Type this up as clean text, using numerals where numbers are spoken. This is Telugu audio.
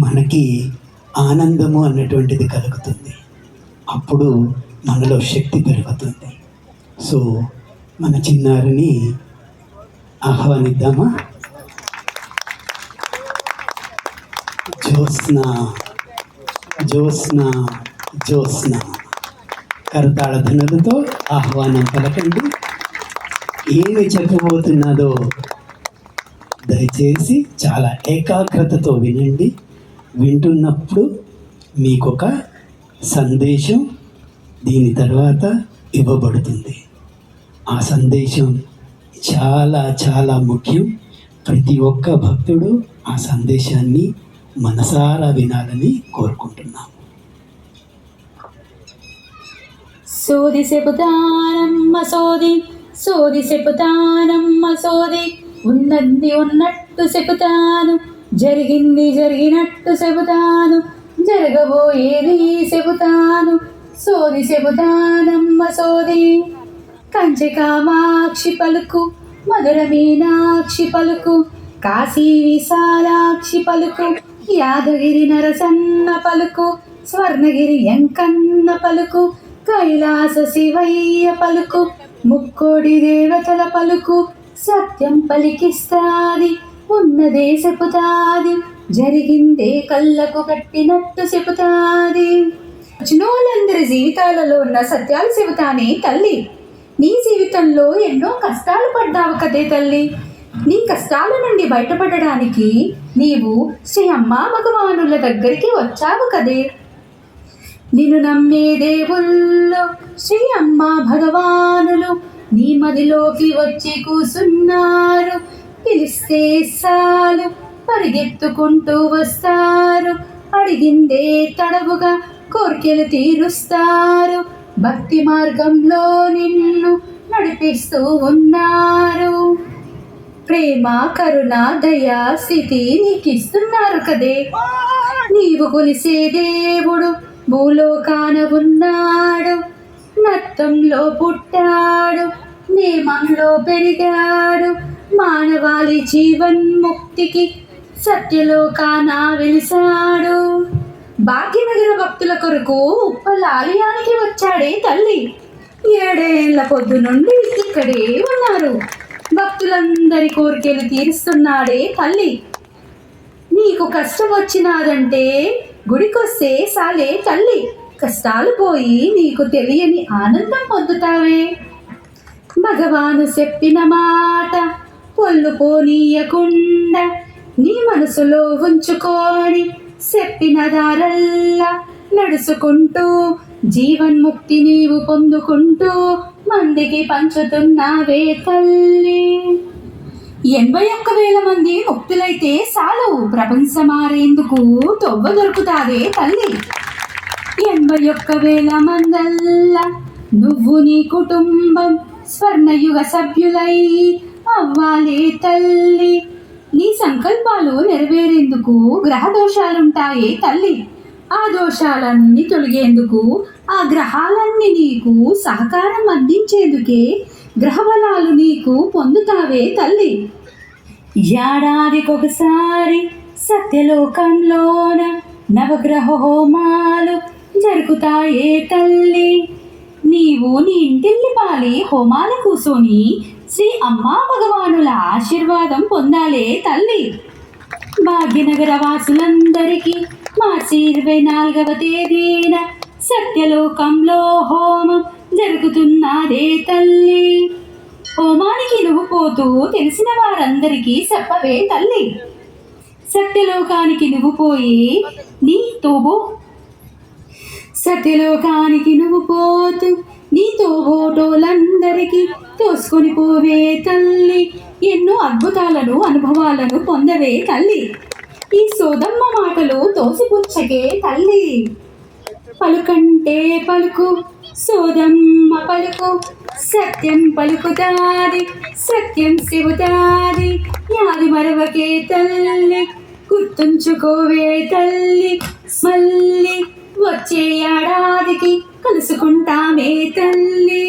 మనకి ఆనందము అన్నటువంటిది కలుగుతుంది. అప్పుడు మనలో శక్తి పెరుగుతుంది. సో మన చిన్నారిని ఆహ్వానిద్దామా? జ్యోత్స్న జ్యోత్స్న జ్యోత్స్న కరతాళ ధ్వనులతో ఆహ్వానం పలకండి. ఏమి చెప్పబోతున్నదో దయచేసి చాలా ఏకాగ్రతతో వినండి. వింటున్నప్పుడు మీకొక సందేశం దీని తర్వాత ఇవ్వబడుతుంది. ఆ సందేశం చాలా చాలా ముఖ్యం. ప్రతి ఒక్క భక్తుడు ఆ సందేశాన్ని మనసారా వినాలని కోరుకుంటున్నాం. సోది చెబుతానమ్మ సోది, సోది చెబుతానమ్మ సోది, ఉన్నది ఉన్నట్టు చెబుతాను, జరిగింది జరిగినట్టు చెబుతాను, జరగబోయేది చెబుతాను. సోది చెబుతానమ్మ సోది. కంచె కామాక్షి పలుకు, మధుర మీనాక్షి పలుకు, కాశీ విశాలాక్షి పలుకు, యాదగిరి నరసన్న పలుకు, స్వర్ణగిరి ఎంకన్న పలుకు, కైలాస శివయ్య పలుకు, ముక్కోడి దేవతల పలుకు. సత్యం పలికిస్తాది, ఉన్నదే చెబుతాది, జరిగిందే కళ్ళకు కట్టినట్టు చెబుతాది. చిన్నోళ్ళందరి జీవితాలలో ఉన్న సత్యాలు చెబుతానే తల్లి. నీ జీవితంలో ఎన్నో కష్టాలు పడ్డావు కదే తల్లి. నీ కష్టాల నుండి బయటపడడానికి నీవు శ్రీ అమ్మా భగవానుల దగ్గరికి వచ్చావు కదే. నిన్ను నమ్మే దేవుళ్ళు శ్రీ అమ్మా భగవానులు నీ మదిలోకి వచ్చి కూసున్నారు. పిలిస్తే సాలు పరిగెత్తుకుంటూ వస్తారు, అడిగిందే తడవుగా కోర్కెలు తీరుస్తారు. భక్తి మార్గంలో నిన్ను నడిపిస్తూ ఉన్నారు. ప్రేమ కరుణ దయా స్థితి నీకిస్తున్నారు కదే. నీవు కొలిసే దేవుడు భూలోకాన ఉన్నాడు. నత్తంలో పుట్టాడు, నేమంలో పెరిగాడు, మానవాళి జీవన్ముక్తికి సత్యలోకాన వెలిసాడు. భాగ్యనగర భక్తుల కొరకు ఉప్పల్ ఆలయానికి వచ్చాడే తల్లి. 7 ఏళ్ల పొద్దు నుండి ఇక్కడే ఉన్నారు. భక్తులందరి కోరికలు తీరుస్తున్నాడే తల్లి. నీకు కష్టం వచ్చినాదంటే గుడికొస్తే సాలే తల్లి, కష్టాలు పోయి నీకు తెలియని ఆనందం పొందుతావే. భగవాను చెప్పిన మాట పొల్లు పోనీయకుండా నీ మనసులో ఉంచుకొని చెప్పిన దారల్లా నడుచుకుంటూ జీవన్ముక్తి నీవు పొందుకుంటూ మందికి పంచుతున్నావే తల్లి. 81,000 మంది ముక్తులైతే చాలు, ప్రపంచం మారేందుకు తొవ్వ దొరుకుతాదే తల్లి. 81,000 మందల్లా నువ్వు నీ కుటుంబం స్వర్ణయుగ సభ్యులై అవ్వాలే తల్లి. నీ సంకల్పాలు నెరవేరేందుకు గ్రహ దోషాలుంటాయే తల్లి. ఆ దోషాలన్నీ తొలగేందుకు, ఆ గ్రహాలన్నీ నీకు సహకారం అందించేందుకే గ్రహబలాలు నీకు పొందుతావే తల్లి. ఏడాదికొకసారి సత్యలోకంలోన నవగ్రహ హోమాలు జరుగుతాయే తల్లి. నీవు నీ ఇంటిల్లి పాలి హోమాల కూసోని శ్రీ అమ్మా భగవానుల ఆశీర్వాదం పొందాలే తల్లి. భాగ్యనగర వాసులందరికీ మార్చి 24వ తేదీన సత్యలోకంలో హోమం జరుగుతున్నదే తల్లి. హోమానికి నువ్వు పోతూ తెలిసిన వారందరికీ చెప్పవే తల్లి. సత్యలోకానికి నువ్వు పోయి సత్యలోకానికి నువ్వు పోతూ నీ తోబోటోలందరికీ తోసుకొని పోవే తల్లి. ఎన్నో అద్భుతాలను అనుభవాలను పొందవే తల్లి. ఈ సోదమ్మ మాటలు తోసిపుచ్చకే తల్లి. పలుకంటే పలుకు సోదమ్మ పలుకు, సత్యం పలుకుతాది సత్యం శివుతాది. యాది మరవకే తల్లి, గుర్తుంచుకోవే తల్లి. మళ్ళీ వచ్చే ఏడాదికి కలుసుకుంటామే తల్లి.